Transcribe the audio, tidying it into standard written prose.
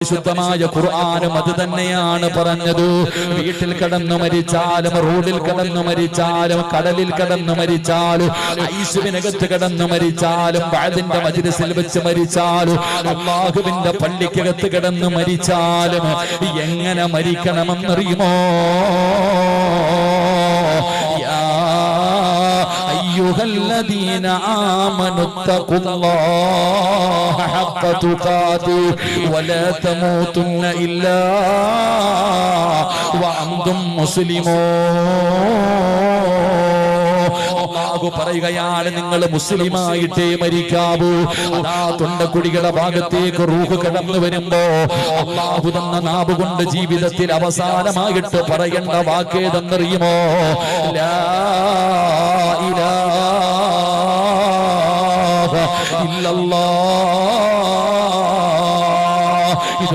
ശുദ്ധമായ ഖുർആനും അത് തന്നെയാണ് പറഞ്ഞത്. വീട്ടിൽ കിടന്നു മരിച്ചാലും, റോഡിൽ കിടന്നു മരിച്ചാലും, കടലിൽ കിടന്നു മരിച്ചാലും, ഐസുവിനകത്ത് കിടന്നു മരിച്ചാലും, വഅദിന്റെ മജ്‌ലിസിൽ വെച്ച് മരിച്ചാലും, അല്ലാഹുവിന്റെ പള്ളിക്കകത്ത് കിടന്നു മരിച്ചാലും എങ്ങനെ മരിക്കണമെന്നറിയുമോ? അയ്യുഹല്ലദീന ആമനു തഖുല്ലാഹ ഹഖ്ക തുഖാതി വലാ തമൂതുന്ന ഇല്ലാ വഅൻതും മുസ്ലിമൂൻ. അല്ലാഹു പറയുകയാണ്, നിങ്ങൾ മുസ്ലിമായിട്ടേ മരിക്കാവൂ. അതാ തൊണ്ടക്കുടികളുടെ ഭാഗത്തേക്ക് റൂഹ് കടന്നു വരുമ്പോ അല്ലാഹു തന്ന നാവ് കൊണ്ട് ജീവിതത്തിൽ അവസാനമായിട്ട് പറയേണ്ട വാക്കേതെന്നറിയുമോ? ലാ ഇലാഹ ഇല്ലല്ലാഹ്